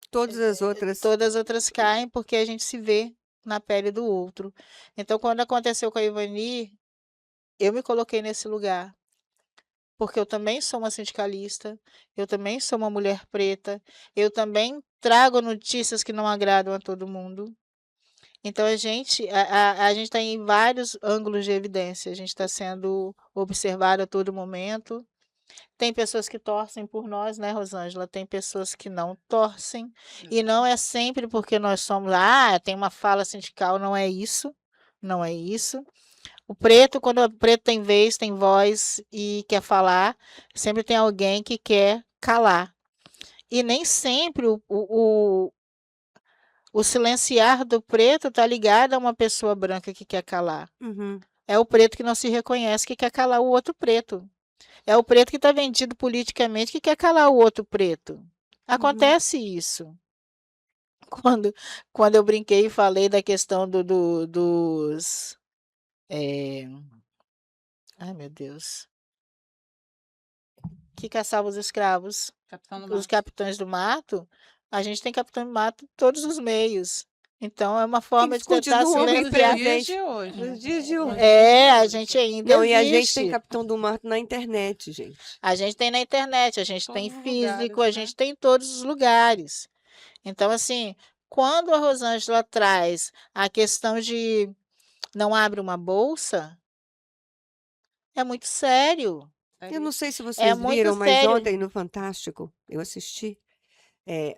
Todas as outras. Todas as outras caem porque a gente se vê na pele do outro. Então, quando aconteceu com a Ivani, eu me coloquei nesse lugar. Porque eu também sou uma sindicalista, eu também sou uma mulher preta, eu também trago notícias que não agradam a todo mundo. Então a gente está em vários ângulos de evidência, a gente está sendo observado a todo momento. Tem pessoas que torcem por nós, né, Rosângela? Tem pessoas que não torcem. E não é sempre porque nós somos, tem uma fala sindical, não é isso. Não é isso. O preto, quando o preto tem vez, tem voz e quer falar, sempre tem alguém que quer calar. E nem sempre o silenciar do preto está ligado a uma pessoa branca que quer calar. Uhum. É o preto que não se reconhece que quer calar o outro preto. É o preto que está vendido politicamente que quer calar o outro preto. Acontece isso. Quando eu brinquei e falei da questão dos. Ai, meu Deus. Que caçavam os escravos, Capitão do os Mato. capitães do mato, a gente tem capitão do mato em todos os meios. Então, é uma forma Eles de tentar continuam bem silenciar. Dias presentes de hoje, né? nos dias de hoje. A gente ainda Não, e a gente tem existe. Capitão do Mato na internet, gente. A gente tem na internet, a gente Todos tem os físico, lugares, a né? gente tem em todos os lugares. Então, assim, quando a Rosângela traz a questão de não abre uma bolsa, é muito sério. Eu não sei se É vocês muito viram, mas sério. ontem no Fantástico eu assisti.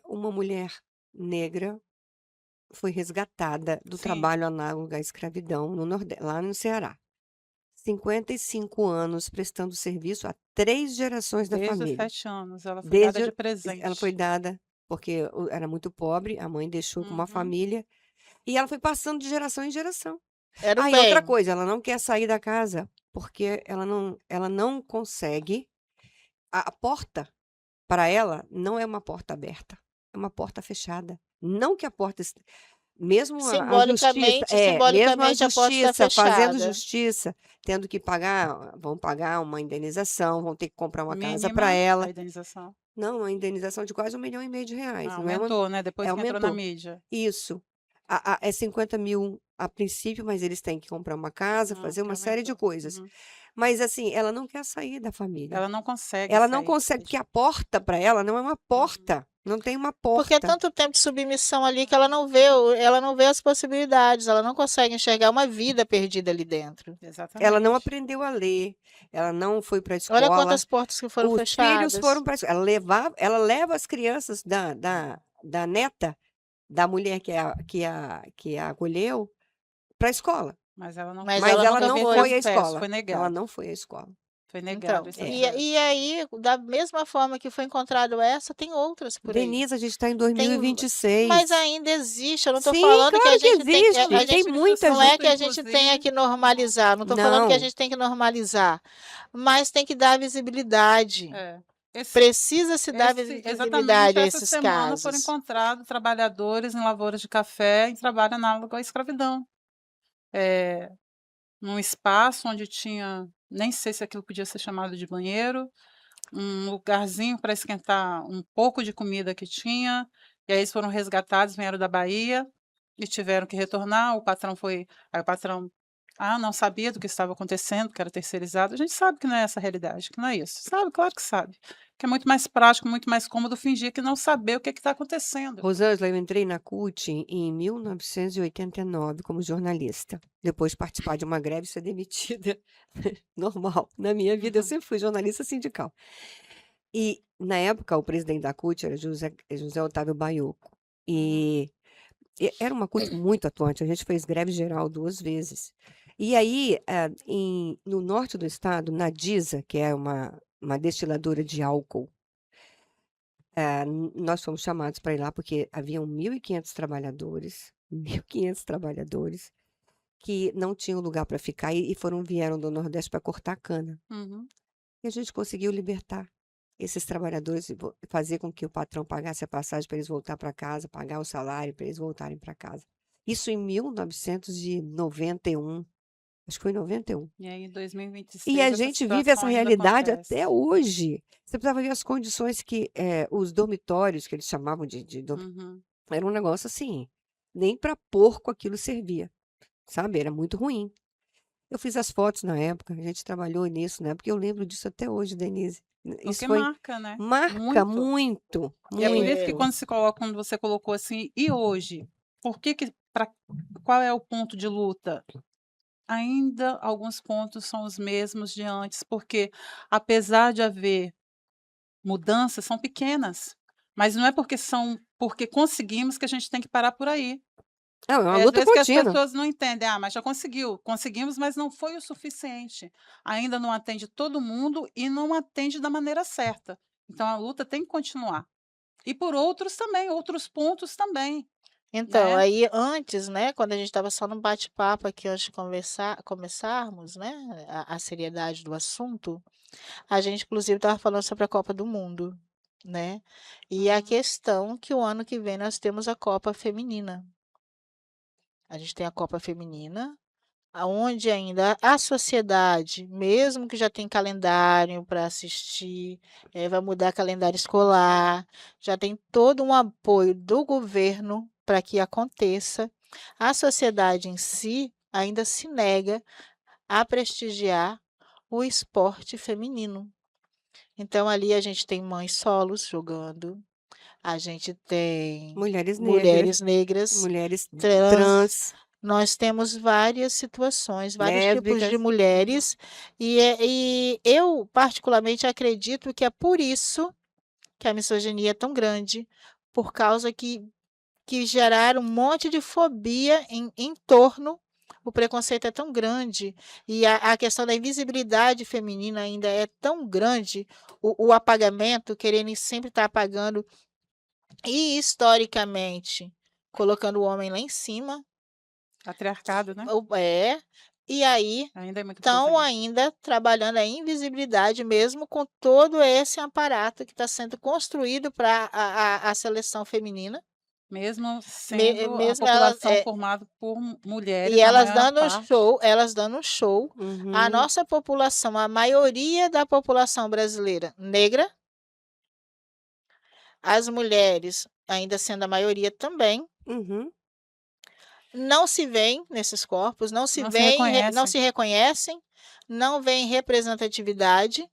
Uma mulher negra foi resgatada do Sim. trabalho análogo à escravidão lá no Ceará. 55 anos prestando serviço a 3 gerações da Desde os família. 7 anos, ela foi dada Desde de ela foi presente. dada porque era muito pobre, a mãe deixou com uma Uhum. família e ela foi passando de geração em geração. Era o E outra bem. coisa, ela não quer sair da casa porque ela não consegue. A porta para ela não é uma porta aberta, é uma porta fechada. Não que a porta mesmo a justiça Simbolicamente a porta está fazendo fechada. justiça, tendo que pagar, vão pagar uma indenização, vão ter que comprar uma casa para Mínima ela. a indenização. Não, uma indenização de quase R$1,5 milhão, Ah, não é uma aumentou, né? Depois que entrou na aumentou. mídia. Isso. É 50 mil a princípio, mas eles têm que comprar uma casa, fazer que uma série de aumentou. coisas. Uhum. Mas assim, ela não quer sair da família. Ela não consegue Ela não sair. consegue, porque a porta para ela não é uma porta, não tem uma Porque é porta. tanto tempo de submissão ali que ela não vê as possibilidades, ela não consegue enxergar uma vida perdida ali dentro. Exatamente. Ela não aprendeu a ler, ela não foi para a Olha escola. quantas portas que foram Os filhos fechadas. foram para a escola. Ela leva as crianças da neta, da mulher que a acolheu, para a escola. Mas ela não Mas Mas ela ela nunca não foi. foi à acesso, escola. foi Ela negado. não foi à escola. Foi Então, negado esse e acesso. aí, da mesma forma que foi encontrado essa, tem outras por aí. Denise, a gente está em Mas 2026. ainda existe, eu não estou Sim, falando que a claro que gente tem existe. a Tem gente muita não é gente. que a gente tenha que normalizar, não estou falando que a Não. gente tem que normalizar, mas tem que dar visibilidade. Precisa se dar visibilidade Exatamente, a essa esses semana foram casos. encontrados trabalhadores em lavouras de café em trabalho análogo à escravidão. Num espaço onde tinha, nem sei se aquilo podia ser chamado de banheiro, um lugarzinho para esquentar um pouco de comida que tinha, e aí eles foram resgatados, vieram da Bahia e tiveram que retornar. Aí o patrão não sabia do que estava acontecendo, que era terceirizado. A gente sabe que não é essa a realidade, que não é isso. Sabe, claro que sabe. Que é muito mais prático, muito mais cômodo fingir que não saber o que está acontecendo. Rosângela, eu entrei na CUT em 1989 como jornalista. Depois de participar de uma greve e ser demitida. Normal. Na minha vida, eu sempre fui jornalista sindical. E, na época, o presidente da CUT era José Otávio Baiocco. E era uma CUT muito atuante. A gente fez greve geral 2 vezes. E aí, no norte do estado, na DISA, que é uma destiladora de álcool, nós fomos chamados para ir lá porque haviam 1.500 trabalhadores, 1.500 trabalhadores que não tinham lugar para ficar e vieram do Nordeste para cortar cana. E a gente conseguiu libertar esses trabalhadores e fazer com que o patrão pagasse a passagem para eles voltar para casa, pagar o salário para eles voltarem para casa. Isso em 1991. Acho que foi em 91. E aí, em 2026, E a essa gente vive essa situação ainda realidade acontece. até hoje. Você precisava ver as condições que os dormitórios, que eles chamavam era um negócio assim, nem para porco aquilo servia, sabe? Era muito ruim. Eu fiz as fotos na época, a gente trabalhou nisso, né? Porque eu lembro disso até hoje, Denise. Isso Porque foi marca, né? marca muito, E é por isso que muito. quando você colocou assim, e hoje? Qual é o ponto de luta? ainda alguns pontos são os mesmos de antes, porque apesar de haver mudanças, são pequenas, mas não é porque conseguimos que a gente tem que parar por aí. Não, é uma Às luta vezes que as contínua. pessoas não entendem: "Ah, mas já conseguimos, mas não foi o suficiente". Ainda não atende todo mundo e não atende da maneira certa. Então a luta tem que continuar. E por outros também, outros pontos também, Então, né. aí antes, né, quando a gente estava só num bate-papo aqui antes de começarmos, né, a seriedade do assunto, a gente inclusive estava falando sobre a Copa do Mundo, né, e a Uhum. questão que o ano que vem nós temos a Copa Feminina. A gente tem a Copa Feminina, aonde ainda a sociedade, mesmo que já tem calendário para assistir, vai mudar calendário escolar, já tem todo um apoio do governo para que aconteça, a sociedade em si ainda se nega a prestigiar o esporte feminino. Então ali a gente tem mães solos jogando, a gente tem Mulheres negras, mulheres negras, mulheres trans, trans, nós temos várias situações, vários tipos de lésbicas. mulheres, e eu particularmente acredito que é por isso que a misoginia é tão grande, por causa que geraram um monte de fobia em torno, o preconceito é tão grande, e a questão da invisibilidade feminina ainda é tão grande, o apagamento, querendo sempre estar apagando, e historicamente, colocando o homem lá em cima, Patriarcado, né, e aí ainda é muito estão presente. ainda trabalhando a invisibilidade mesmo com todo esse aparato que está sendo construído para a seleção feminina, Mesmo sendo a mesmo elas, população formada por e mulheres, a elas maior dando um parte. show, elas dando um show. A Uhum, nossa população, a maioria da população brasileira negra, as mulheres ainda sendo a maioria também, uhum. não se veem nesses corpos, Não se reconhecem. não se reconhecem, não veem representatividade,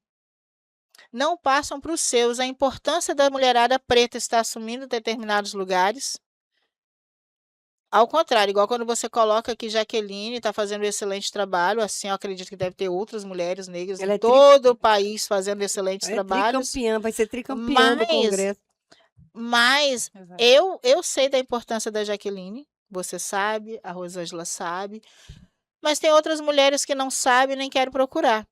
não passam para os seus a importância da mulherada preta estar assumindo determinados lugares. Ao contrário, igual quando você coloca que Jaqueline está fazendo um excelente trabalho, assim, eu acredito que deve ter outras mulheres negras em Ela todo o país fazendo excelentes é trabalhos, tricampeã, vai ser tricampeã do mas congresso. mas Exato. eu sei da importância da Jaqueline, você sabe, a Rosângela sabe, mas tem outras mulheres que não sabem nem querem procurar.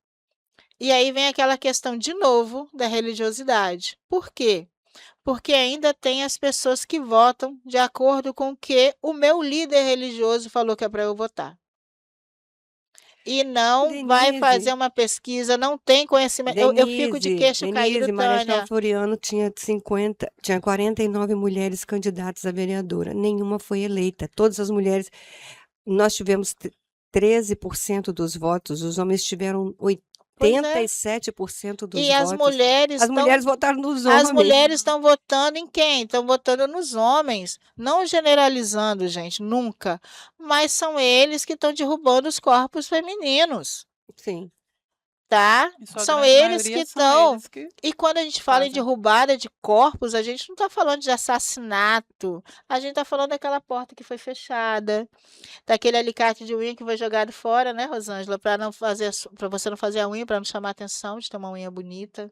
E aí vem aquela questão de novo da religiosidade. Por quê? Porque ainda tem as pessoas que votam de acordo com o que o meu líder religioso falou que é para eu votar. E não vai Denise, fazer uma pesquisa, não tem conhecimento. Eu fico de queixo caído, Denise, Marechal Tânia. Floriano tinha 49 mulheres candidatas a vereadora, nenhuma foi eleita. Todas as mulheres, nós tivemos 13% dos votos, os homens tiveram Pois é. 87% dos E as votos. mulheres As estão mulheres votaram nos As homens. mulheres estão votando em quem? Estão votando nos homens, não generalizando, gente, nunca, mas são eles que estão derrubando os corpos femininos, Sim. tá? Em sua São grande eles que maioria são estão. eles que E quando a gente fala em fazem. derrubada de corpos, a gente não está falando de assassinato, a gente está falando daquela porta que foi fechada, daquele alicate de unha que foi jogado fora, né, Rosângela, para não fazer, para você não fazer a unha, para não chamar a atenção de ter uma unha bonita.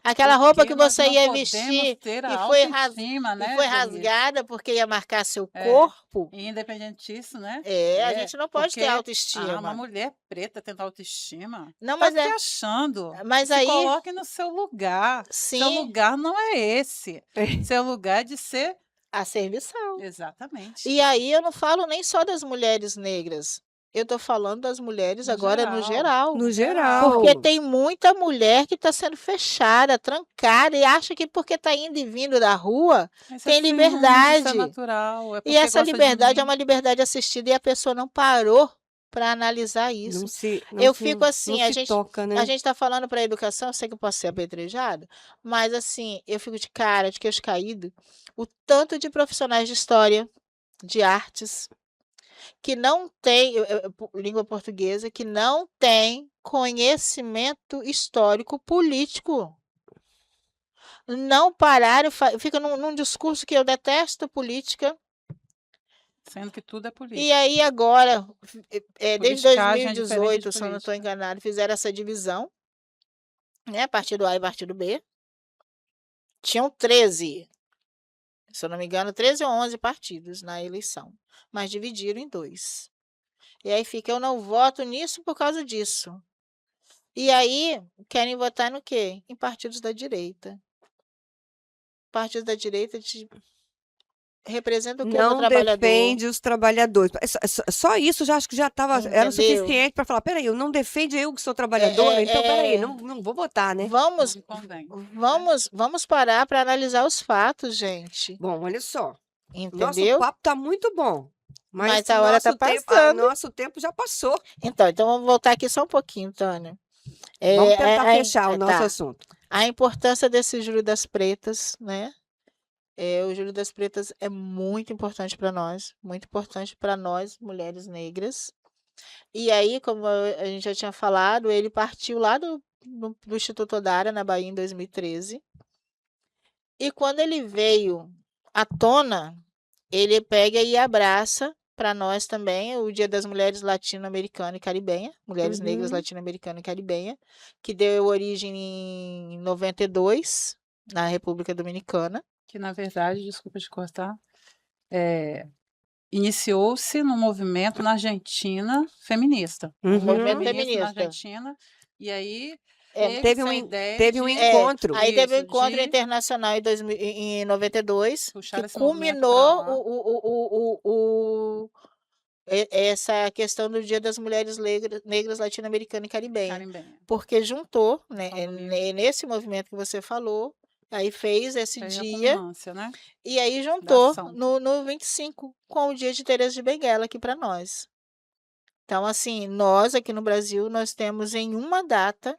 Aquela roupa Porque que nós você não ia podemos vestir ter a e autoestima, né, foi Denise? rasgada porque ia marcar seu É, corpo, e independente disso, né, a gente não pode ter porque, uma autoestima. mulher preta tendo autoestima, Não, tá se achando. mas Se aí, coloque no seu lugar. Seu sim, lugar não é esse. Seu lugar é de ser a serviçal. exatamente, E aí eu não falo nem só das mulheres negras, eu tô falando das mulheres no agora no geral, geral. No Porque geral. tem muita mulher que está sendo fechada, trancada e acha que porque está indo e vindo da rua Isso é tem ciúmes, isso é liberdade. natural, é E porque essa gosta de liberdade é mim. uma liberdade assistida e a pessoa não parou para analisar Não isso. se, não Eu se, fico não assim, se toca, a né? gente está falando para a educação, eu sei que eu posso ser apedrejada, mas assim, eu fico de cara, de queixo caído, o tanto de profissionais de história, de artes, que não tem, língua portuguesa, que não tem conhecimento histórico político. Não pararam, fica num discurso que eu detesto política, Sendo que tudo é E política. aí agora, desde Politicagem é diferente de 2018, se eu não estou política. enganada, fizeram essa divisão, né? Partido A e Partido B. Tinham 13, se eu não me engano, 13 ou 11 partidos na eleição, mas dividiram em 2. E aí fica, eu não voto nisso por causa disso. E aí querem votar no quê? Em partidos da direita. Partidos da direita representam o quê no Não trabalhador? defende os trabalhadores. Só isso já acho que já era o Entendeu? suficiente para falar: "Espera aí, eu não defende eu que sou trabalhadora, então espera aí, não vou votar, né". Vamos, Não convém. vamos parar para analisar os fatos, gente. Bom, olha só, nosso Entendeu? papo tá muito bom, mas Mas a hora tá passando. nosso tempo já passou. Então vamos voltar aqui só um pouquinho, Tânia. Vamos tentar fechar o nosso Tá. assunto. A importância desse Júlio das Pretas, né? O Júlio das Pretas é muito importante para nós, muito importante para nós, mulheres negras. E aí, como a gente já tinha falado, ele partiu lá do Instituto Odara, na Bahia, em 2013. E quando ele veio à tona, ele pega e abraça para nós também o Dia das Mulheres Latino-Americana e Caribenha, Mulheres Negras Uhum. Latino-Americana e Caribenha, que deu origem em 92, na República Dominicana. Que, na verdade, desculpa te cortar, iniciou-se no movimento na Argentina feminista. O Uhum. movimento Na feminista. Argentina, e aí É, Teve um encontro. Aí teve um Isso, encontro de internacional em 92, puxar que esse movimento para culminou lá, essa questão do Dia das Mulheres Negras Latino-Americana e Caribenha. Caribenha. Porque juntou, né, São Domingos. nesse movimento que você falou, aí fez esse Tem a dia, culminância, né? e aí juntou ação. no 25, com o dia de Teresa de Benguela aqui para nós. Então, assim, nós aqui no Brasil, nós temos em uma data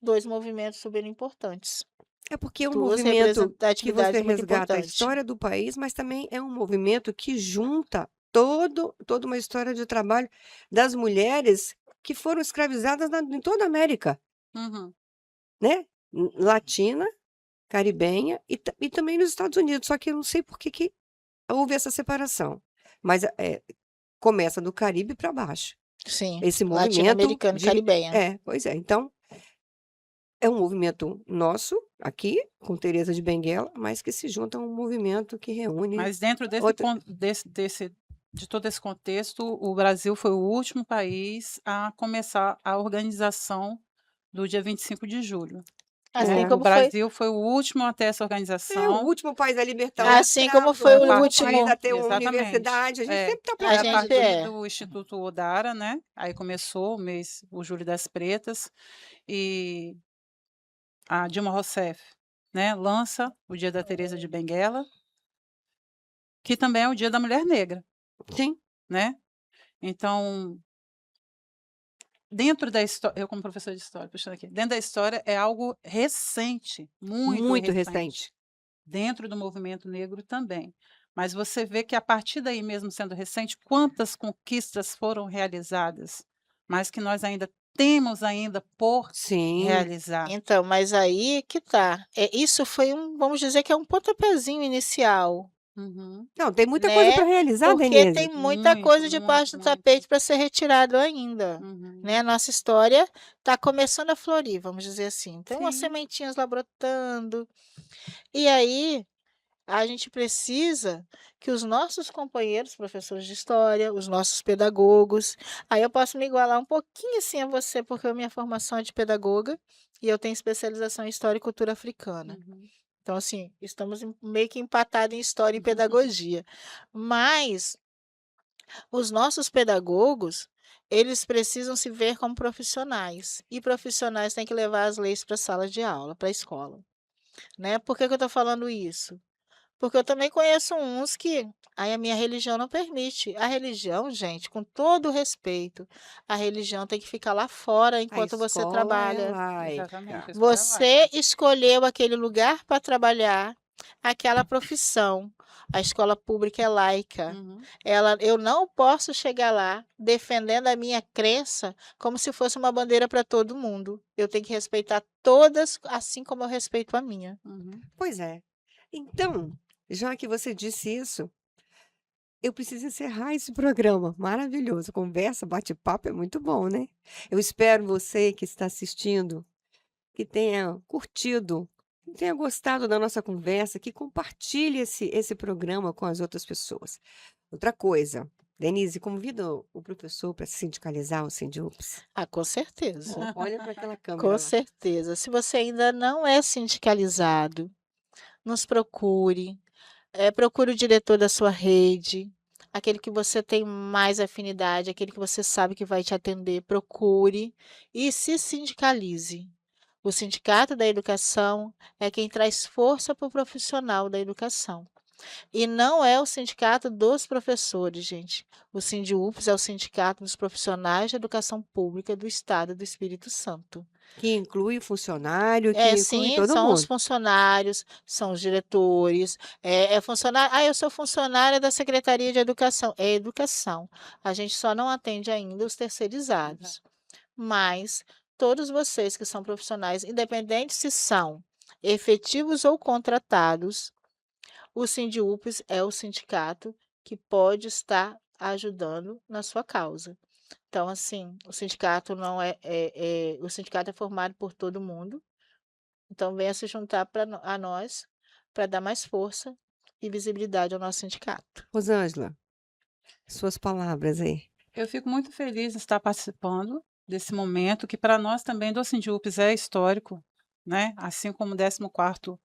2 movimentos super importantes. É porque é um 2 movimento que representatividades você muito resgata a importantes. história do país, mas também é um movimento que junta toda uma história de trabalho das mulheres que foram escravizadas em toda a América, Uhum. né? Latina, caribenha e também nos Estados Unidos. Só que eu não sei por que houve essa separação. Mas começa do Caribe para baixo. Sim, Esse movimento latino-americano e caribenha. pois é. Então, é um movimento nosso, aqui, com Teresa de Benguela, mas que se junta a um movimento que reúne Mas dentro de todo esse contexto, o Brasil foi o último país a começar a organização do dia 25 de julho. Assim O como foi, Brasil foi o último a ter essa o organização. último país a libertar os assim como escravos, foi o o quarto último. país a ter uma Exatamente. universidade. A gente sempre está A Foi a gente preparado. partir do Instituto Odara, né? Aí começou o Júlio das Pretas, e a Dilma Rousseff, né, lança o Dia da Teresa de Benguela, que também é o Dia da Mulher Negra, Sim, né? Então, dentro da história, eu como professora de história, puxando aqui, dentro da história é algo recente, muito recente. dentro do movimento negro também. Mas você vê que a partir daí, mesmo sendo recente, quantas conquistas foram realizadas, mas que nós ainda temos por Sim. realizar. Então, mas aí que tá. Isso foi vamos dizer que é um pontapézinho inicial, Uhum. Não, tem muita coisa para né? realizar, Porque Denise. tem muita Muito, coisa debaixo do muito. tapete para ser retirado ainda, Uhum. né? A nossa história está começando a florir, vamos dizer assim. Tem umas Sim. sementinhas lá brotando. E aí a gente precisa que os nossos companheiros, professores de história, os nossos pedagogos, aí eu posso me igualar um pouquinho assim a você, porque a minha formação é de pedagoga e eu tenho especialização em história e cultura africana. Uhum. Então, assim, estamos meio que empatados em história e pedagogia. Mas os nossos pedagogos, eles precisam se ver como profissionais. E profissionais têm que levar as leis para a sala de aula, para a escola. Né? Por que eu estou falando isso? Porque eu também conheço uns que aí a minha religião não permite. A religião, gente, com todo o respeito, a religião tem que ficar lá fora enquanto você escola trabalha. é laica. Exatamente. a escola é Você laica. escolheu aquele lugar para trabalhar, aquela profissão. A escola pública é laica. Uhum. Eu não posso chegar lá defendendo a minha crença como se fosse uma bandeira para todo mundo. Eu tenho que respeitar todas, assim como eu respeito a minha. Uhum. Pois é. Então, já que você disse isso, eu preciso encerrar esse programa maravilhoso. Conversa, bate-papo é muito bom, né? Eu espero você que está assistindo que tenha curtido, que tenha gostado da nossa conversa, que compartilhe esse programa com as outras pessoas. Outra coisa, Denise, convida o professor para se sindicalizar, o Sindiups. Ah, com certeza. Olha para aquela Com câmera lá. certeza. Se você ainda não é sindicalizado, nos procure. Procure o diretor da sua rede, aquele que você tem mais afinidade, aquele que você sabe que vai te atender. Procure e se sindicalize. O Sindicato da Educação é quem traz força para o profissional da educação. E não é o sindicato dos professores, gente. O Sindiúps é o sindicato dos profissionais de educação pública do Estado do Espírito Santo. Que inclui o funcionário, que inclui Sim, todo são os mundo. funcionários, são os diretores, funcionário. Eu sou funcionária da Secretaria de Educação. É educação. A gente só não atende ainda os terceirizados. Mas todos vocês que são profissionais, independente se são efetivos ou contratados, o Sindiúps é o sindicato que pode estar ajudando na sua causa. Então, assim, o sindicato não o sindicato é formado por todo mundo. Então, venha se juntar a nós para dar mais força e visibilidade ao nosso sindicato. Rosângela, suas palavras aí. Eu fico muito feliz em estar participando desse momento, que para nós também do Sindiúps é histórico, né? Assim como o 14º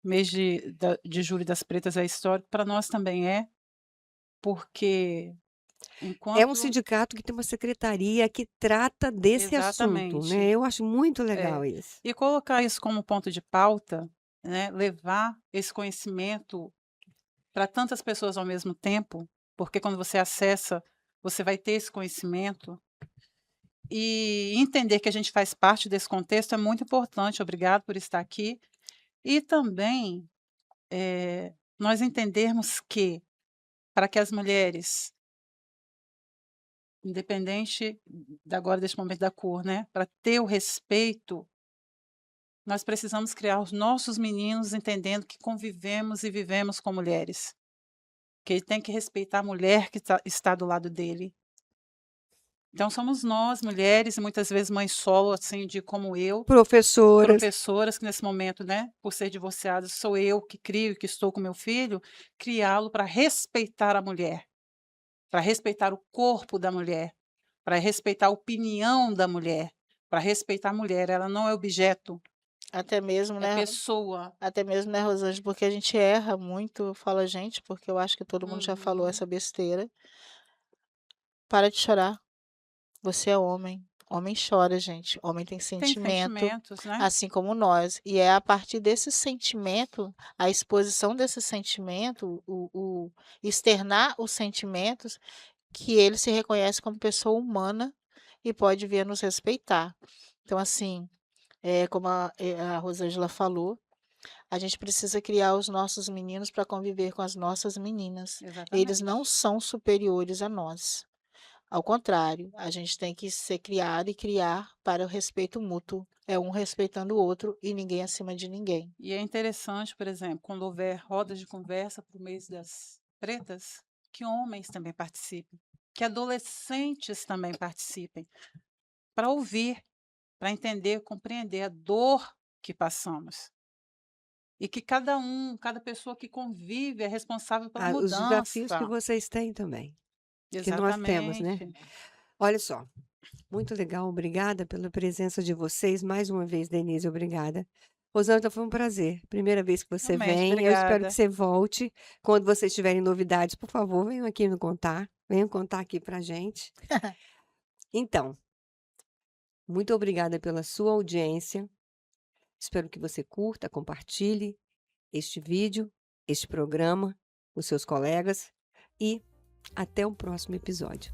mês de Julho das Pretas é histórico, para nós também é, porque É um enquanto... sindicato que tem uma secretaria que trata desse assunto, né? Exatamente. Eu acho muito legal isso. E colocar isso como ponto de pauta, né? Levar esse conhecimento para tantas pessoas ao mesmo tempo, porque quando você acessa, você vai ter esse conhecimento. E entender que a gente faz parte desse contexto é muito importante. Obrigado por estar aqui. E também nós entendermos que, para que as mulheres, independente agora deste momento da cor, né, para ter o respeito, nós precisamos criar os nossos meninos entendendo que convivemos e vivemos com mulheres, que ele tem que respeitar a mulher que está do lado dele. Então somos nós, mulheres, e muitas vezes mães solo, assim, como eu, Professoras, professoras que nesse momento, né, por ser divorciadas, sou eu que crio e que estou com meu filho, criá-lo para respeitar a mulher, para respeitar o corpo da mulher, para respeitar a opinião da mulher, para respeitar a mulher. Ela não é objeto, Até mesmo, é né? pessoa. Até mesmo, né, Rosângela? Porque a gente erra muito. Eu falo a gente, porque eu acho que todo mundo já falou essa besteira. Para de chorar. Você é homem. Homem chora, gente. Homem tem Tem sentimento, sentimentos, né? assim como nós. E é a partir desse sentimento, a exposição desse sentimento, o externar os sentimentos, que ele se reconhece como pessoa humana e pode vir a nos respeitar. Então, assim, como a Rosângela falou, a gente precisa criar os nossos meninos para conviver com as nossas meninas. Eles não Exatamente. são superiores a nós. Ao contrário, a gente tem que ser criado e criar para o respeito mútuo. É um respeitando o outro e ninguém acima de ninguém. E é interessante, por exemplo, quando houver rodas de conversa para o mês das pretas, que homens também participem, que adolescentes também participem, para ouvir, para entender, compreender a dor que passamos. E que cada pessoa que convive é responsável pela os desafios que mudança. vocês têm também, que nós temos, né? Exatamente. Olha só, muito legal, obrigada pela presença de vocês. Mais uma vez, Denise, obrigada. Rosângela, foi um prazer. Primeira vez que você Realmente, vem. Eu espero que obrigada. você volte. Quando vocês tiverem novidades, por favor, venham aqui me contar. Venham contar aqui pra gente. Então, muito obrigada pela sua audiência. Espero que você curta, compartilhe este vídeo, este programa com seus colegas e até o próximo episódio.